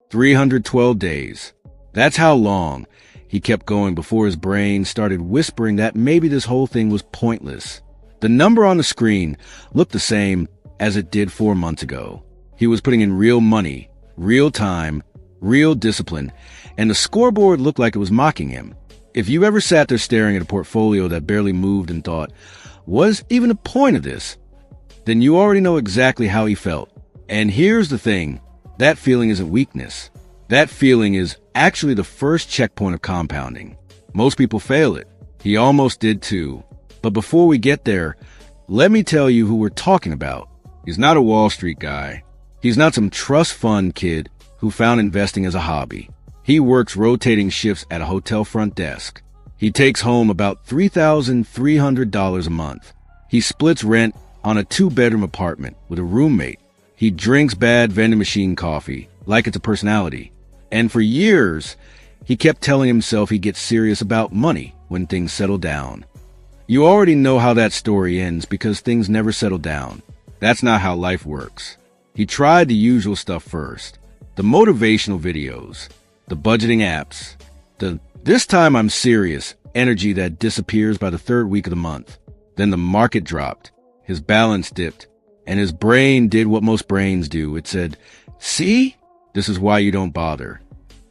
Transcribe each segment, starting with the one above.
312 days. That's how long he kept going before his brain started whispering that maybe this whole thing was pointless. The number on the screen looked the same as it did 4 months ago. He was putting in real money, real time, real discipline, and the scoreboard looked like it was mocking him. If you ever sat there staring at a portfolio that barely moved and thought, "Was even the point of this?" then you already know exactly how he felt. And here's the thing, that feeling isn't weakness. That feeling is actually the first checkpoint of compounding. Most people fail it. He almost did too. But before we get there, let me tell you who we're talking about. He's not a Wall Street guy. He's not some trust fund kid who found investing as a hobby. He works rotating shifts at a hotel front desk. He takes home about $3,300 a month. He splits rent on a 2-bedroom apartment with a roommate. He drinks bad vending machine coffee like it's a personality. And for years, he kept telling himself he'd get serious about money when things settle down. You already know how that story ends because things never settle down. That's not how life works. He tried the usual stuff first. The motivational videos, the budgeting apps, the "this time I'm serious" energy that disappears by the 3rd week of the month. Then the market dropped, his balance dipped, and his brain did what most brains do. It said, "See? This is why you don't bother."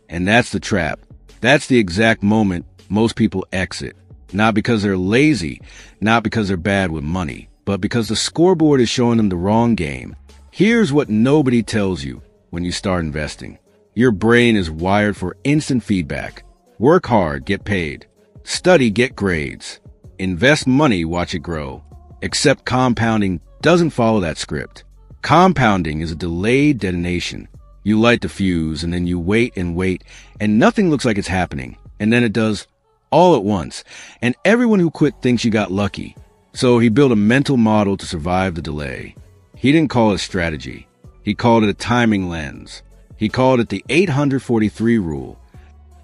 And that's the trap. That's the exact moment most people exit. Not because they're lazy, not because they're bad with money, but because the scoreboard is showing them the wrong game. Here's what nobody tells you when you start investing. Your brain is wired for instant feedback. Work hard, get paid. Study, get grades. Invest money, watch it grow. Except compounding doesn't follow that script. Compounding is a delayed detonation. You light the fuse, and then you wait, and nothing looks like it's happening. And then it does, all at once. And everyone who quit thinks you got lucky. So he built a mental model to survive the delay. He didn't call it strategy. He called it a timing lens. He called it the 843 rule.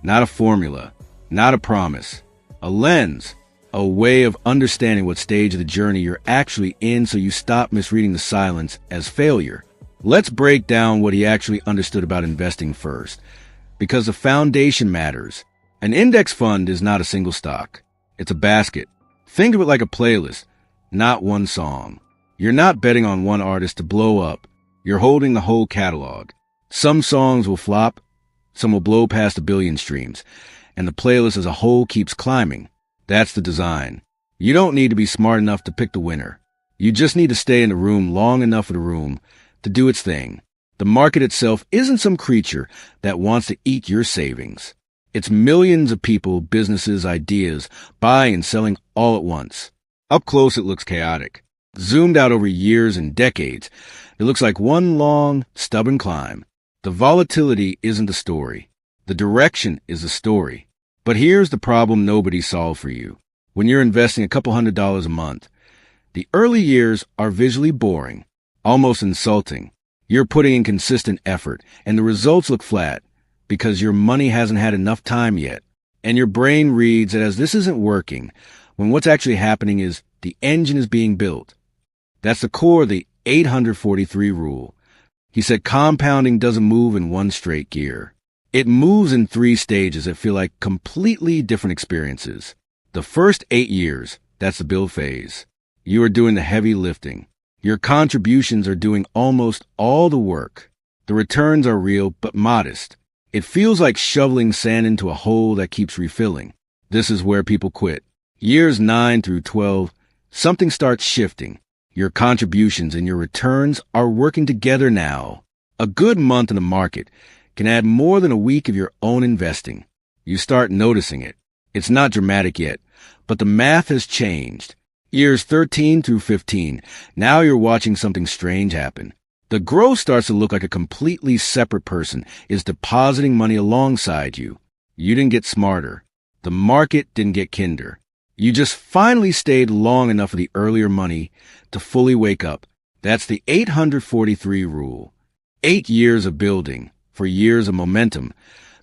Not a formula, not a promise. A lens, a way of understanding what stage of the journey you're actually in so you stop misreading the silence as failure. Let's break down what he actually understood about investing first, because the foundation matters. An index fund is not a single stock. It's a basket. Think of it like a playlist, not one song. You're not betting on one artist to blow up. You're holding the whole catalog. Some songs will flop, some will blow past 1 billion streams, and the playlist as a whole keeps climbing. That's the design. You don't need to be smart enough to pick the winner. You just need to stay in the room long enough for the room to do its thing. The market itself isn't some creature that wants to eat your savings. It's millions of people, businesses, ideas, buying and selling all at once. Up close, it looks chaotic. Zoomed out over years and decades, it looks like one long, stubborn climb. The volatility isn't the story. The direction is the story. But here's the problem nobody solved for you. When you're investing a couple $100s a month, the early years are visually boring, almost insulting. You're putting in consistent effort, and the results look flat because your money hasn't had enough time yet. And your brain reads it as this isn't working, when what's actually happening is the engine is being built. That's the core of the 843 rule. He said compounding doesn't move in one straight gear. It moves in 3 stages that feel like completely different experiences. The first 8 years, that's the build phase. You are doing the heavy lifting. Your contributions are doing almost all the work. The returns are real but modest. It feels like shoveling sand into a hole that keeps refilling. This is where people quit. Years 9 through 12, something starts shifting. Your contributions and your returns are working together now. A good month in the market can add more than a week of your own investing. You start noticing it. It's not dramatic yet, but the math has changed. Years 13 through 15, now you're watching something strange happen. The growth starts to look like a completely separate person is depositing money alongside you. You didn't get smarter. The market didn't get kinder. You just finally stayed long enough for the earlier money to fully wake up. That's the 843 rule. 8 years of building for years of momentum.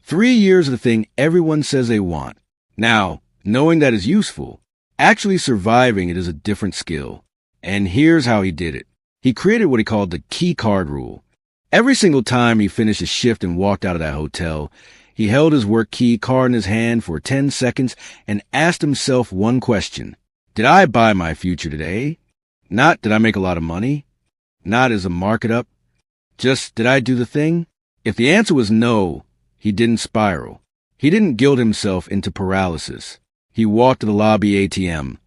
3 years of the thing everyone says they want. Now, knowing that is useful. Actually surviving it is a different skill. And here's how he did it. He created what he called the key card rule. Every single time he finished his shift and walked out of that hotel, he held his work key card in his hand for 10 seconds and asked himself one question. Did I buy my future today? Not did I make a lot of money? Not is the market up? Just did I do the thing? If the answer was no, he didn't spiral. He didn't guilt himself into paralysis. He walked to the lobby ATM,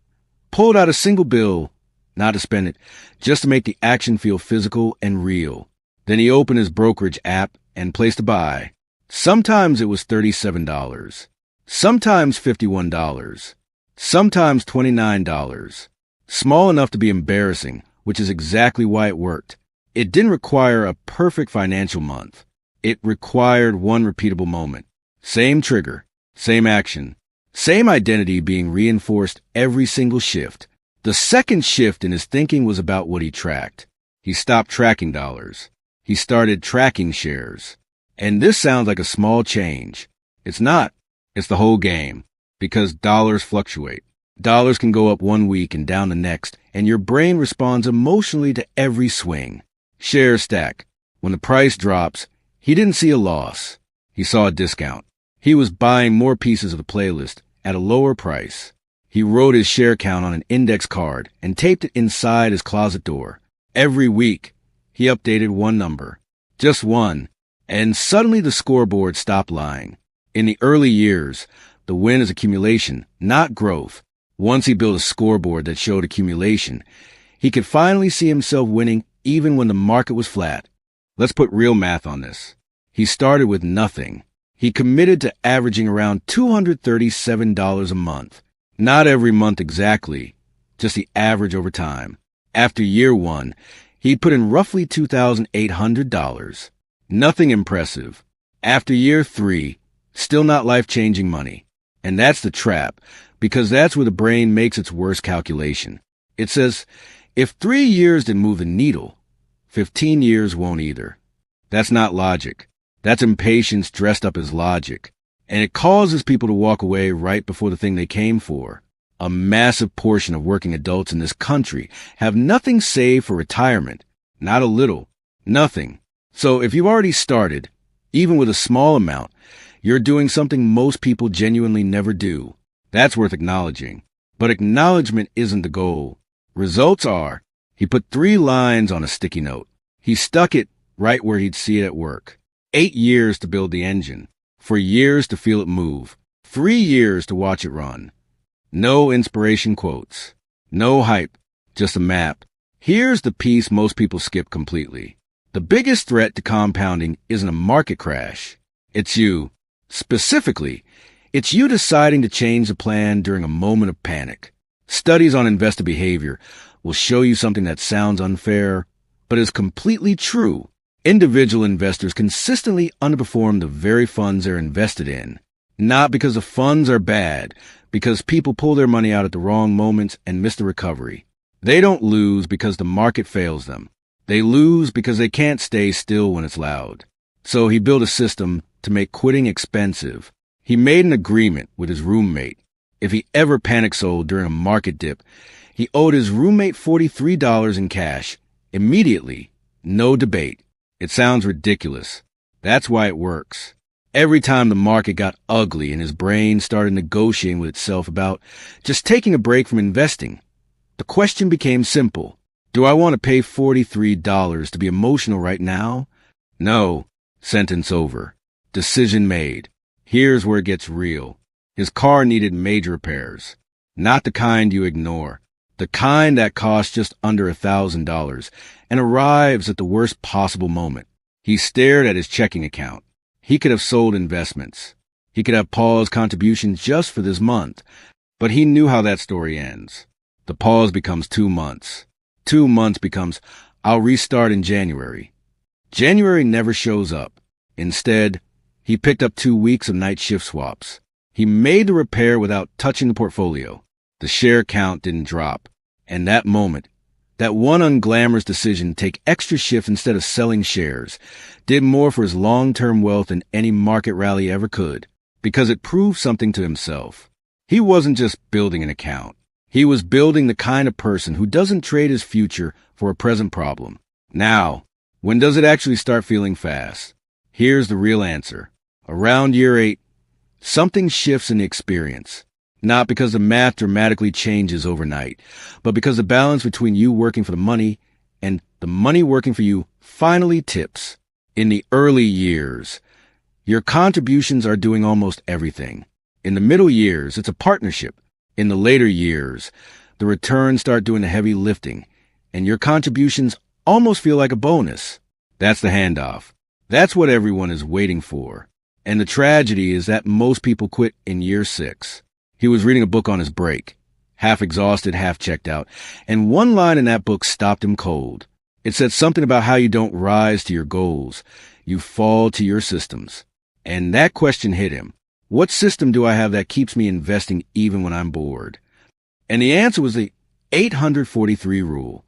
pulled out a single bill, not to spend it, just to make the action feel physical and real. Then he opened his brokerage app and placed a buy. Sometimes it was $37, sometimes $51, sometimes $29. Small enough to be embarrassing, which is exactly why it worked. It didn't require a perfect financial month. It required one repeatable moment. Same trigger, same action, same identity being reinforced every single shift. The second shift in his thinking was about what he tracked. He stopped tracking dollars. He started tracking shares. And this sounds like a small change. It's not. It's the whole game. Because dollars fluctuate. Dollars can go up one week and down the next, and your brain responds emotionally to every swing. Shares stack. When the price drops, he didn't see a loss. He saw a discount. He was buying more pieces of the playlist at a lower price. He wrote his share count on an index card and taped it inside his closet door. Every week, he updated one number. Just one. And suddenly the scoreboard stopped lying. In the early years, the win is accumulation, not growth. Once he built a scoreboard that showed accumulation, he could finally see himself winning even when the market was flat. Let's put real math on this. He started with nothing. He committed to averaging around $237 a month. Not every month exactly, just the average over time. After year one, he'd put in roughly $2,800. Nothing impressive. After year three, still not life-changing money. And that's the trap, because that's where the brain makes its worst calculation. It says, if 3 years didn't move the needle, 15 years won't either. That's not logic. That's impatience dressed up as logic. And it causes people to walk away right before the thing they came for. A massive portion of working adults in this country have nothing saved for retirement. Not a little. Nothing. So if you've already started, even with a small amount, you're doing something most people genuinely never do. That's worth acknowledging. But acknowledgement isn't the goal. Results are. He put 3 lines on a sticky note. He stuck it right where he'd see it at work. 8 years to build the engine. 4 years to feel it move. 3 years to watch it run. No inspiration quotes. No hype. Just a map. Here's the piece most people skip completely. The biggest threat to compounding isn't a market crash. It's you. Specifically, it's you deciding to change the plan during a moment of panic. Studies on investor behavior will show you something that sounds unfair, but is completely true. Individual investors consistently underperform the very funds they're invested in. Not because the funds are bad, because people pull their money out at the wrong moments and miss the recovery. They don't lose because the market fails them. They lose because they can't stay still when it's loud. So he built a system to make quitting expensive. He made an agreement with his roommate. If he ever panic sold during a market dip, he owed his roommate $43 in cash. Immediately. No debate. It sounds ridiculous. That's why it works. Every time the market got ugly and his brain started negotiating with itself about just taking a break from investing, the question became simple. Do I want to pay $43 to be emotional right now? No. Sentence over. Decision made. Here's where it gets real. His car needed major repairs. Not the kind you ignore. The kind that costs just under $1,000 and arrives at the worst possible moment. He stared at his checking account. He could have sold investments. He could have paused contributions just for this month. But he knew how that story ends. The pause becomes 2 months. 2 months becomes, I'll restart in January. January never shows up. Instead, he picked up 2 weeks of night shift swaps. He made the repair without touching the portfolio. The share count didn't drop. And that moment, that one unglamorous decision to take extra shifts instead of selling shares, did more for his long-term wealth than any market rally ever could, because it proved something to himself. He wasn't just building an account. He was building the kind of person who doesn't trade his future for a present problem. Now, When does it actually start feeling fast? Here's the real answer. Around year 8, something shifts in the experience. Not because the math dramatically changes overnight, but because the balance between you working for the money and the money working for you finally tips. In the early years, your contributions are doing almost everything. In the middle years, it's a partnership. In the later years, the returns start doing the heavy lifting, and your contributions almost feel like a bonus. That's the handoff. That's what everyone is waiting for. And the tragedy is that most people quit in year 6. He was reading a book on his break, half exhausted, half checked out, and one line in that book stopped him cold. It said something about how you don't rise to your goals. You fall to your systems. And that question hit him. What system do I have that keeps me investing even when I'm bored? And the answer was the 843 rule.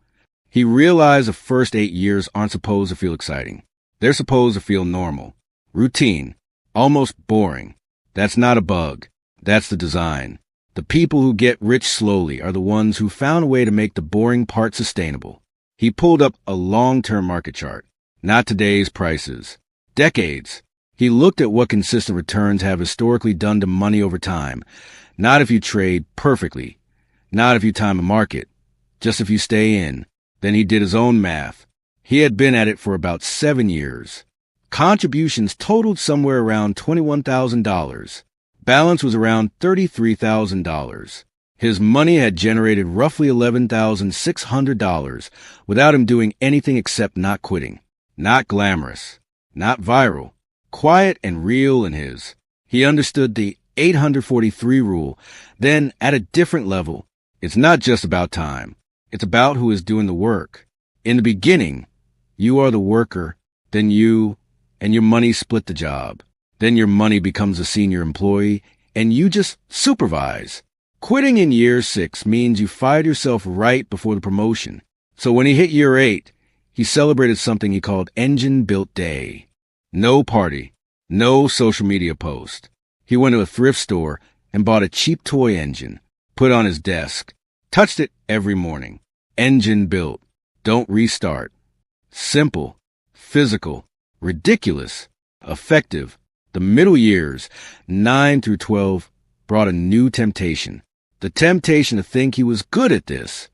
He realized the first 8 years aren't supposed to feel exciting. They're supposed to feel normal, routine, almost boring. That's not a bug. That's the design. The people who get rich slowly are the ones who found a way to make the boring part sustainable. He pulled up a long-term market chart, not today's prices. Decades. He looked at what consistent returns have historically done to money over time. Not if you trade perfectly. Not if you time a market. Just if you stay in. Then he did his own math. He had been at it for about 7 years. Contributions totaled somewhere around $21,000. Balance was around $33,000. His money had generated roughly $11,600 without him doing anything except not quitting. Not glamorous. Not viral. Quiet and real in his. He understood the 843 rule. Then, at a different level, it's not just about time. It's about who is doing the work. In the beginning, you are the worker, then you and your money split the job. Then your money becomes a senior employee, and you just supervise. Quitting in year 6 means you fired yourself right before the promotion. So when he hit year 8, he celebrated something he called Engine Built Day. No party, no social media post. He went to a thrift store and bought a cheap toy engine, put it on his desk, touched it every morning. Engine built. Don't restart. Simple, physical, ridiculous, effective. The middle years, 9 through 12, brought a new temptation. The temptation to think he was good at this,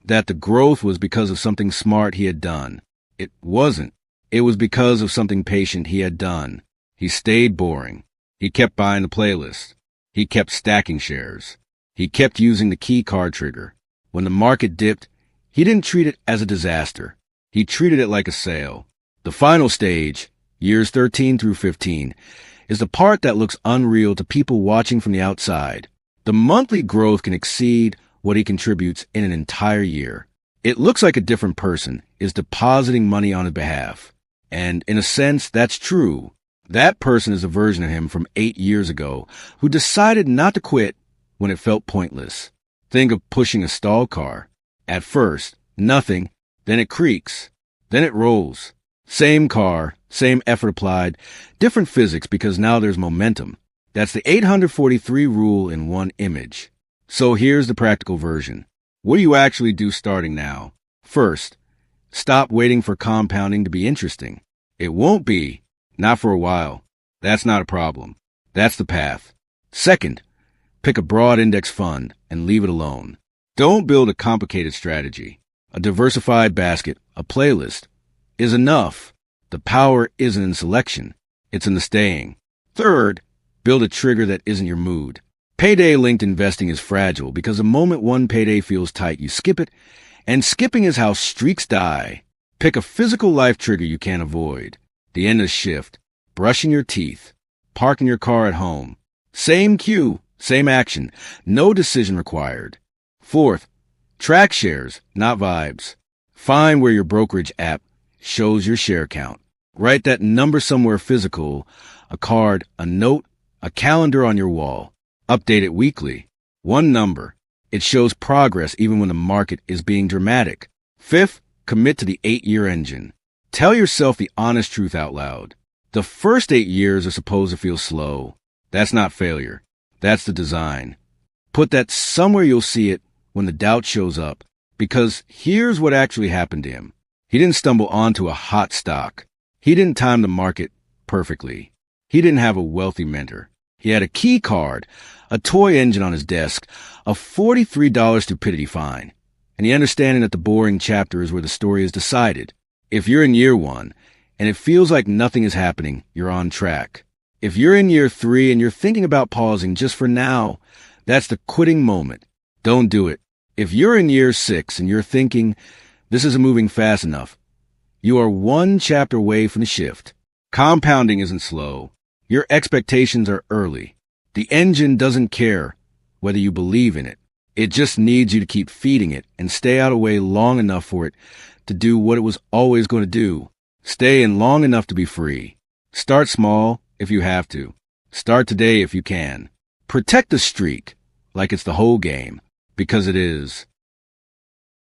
that the growth was because of something smart he had done. It wasn't. It was because of something patient he had done. He stayed boring. He kept buying the playlist. He kept stacking shares. He kept using the key card trigger. When the market dipped, he didn't treat it as a disaster. He treated it like a sale. The final stage, years 13 through 15, is the part that looks unreal to people watching from the outside. The monthly growth can exceed what he contributes in an entire year. It looks like a different person is depositing money on his behalf. And in a sense, that's true. That person is a version of him from 8 years ago who decided not to quit when it felt pointless. Think of pushing a stall car. At first, nothing. Then it creaks. Then it rolls. Same car, same effort applied, different physics because now there's momentum. That's the 843 rule in one image. So here's the practical version. What do you actually do starting now? First, stop waiting for compounding to be interesting. It won't be. Not for a while. That's not a problem. That's the path. Second, pick a broad index fund and leave it alone. Don't build a complicated strategy. A diversified basket, a playlist, is enough. The power isn't in selection. It's in the staying. Third, build a trigger that isn't your mood. Payday-linked investing is fragile because the moment one payday feels tight, you skip it, and skipping is how streaks die. Pick a physical life trigger you can't avoid. The end of shift, brushing your teeth, parking your car at home. Same cue, same action, no decision required. Fourth, track shares, not vibes. Find where your brokerage app shows your share count. Write that number somewhere physical, a card, a note, a calendar on your wall. Update it weekly. One number. It shows progress even when the market is being dramatic. Fifth, commit to the 8-year engine. Tell yourself the honest truth out loud. The first 8 years are supposed to feel slow. That's not failure. That's the design. Put that somewhere you'll see it when the doubt shows up. Because here's what actually happened to him. He didn't stumble onto a hot stock. He didn't time the market perfectly. He didn't have a wealthy mentor. He had a key card, a toy engine on his desk, a $43 stupidity fine, and the understanding that the boring chapter is where the story is decided. If you're in year 1 and it feels like nothing is happening, you're on track. If you're in year 3 and you're thinking about pausing just for now, that's the quitting moment. Don't do it. If you're in year 6 and you're thinking, this isn't moving fast enough, you are one chapter away from the shift. Compounding isn't slow. Your expectations are early. The engine doesn't care whether you believe in it. It just needs you to keep feeding it and stay out of the way long enough for it to do what it was always going to do. Stay in long enough to be free. Start small if you have to. Start today if you can. Protect the streak like it's the whole game, because it is.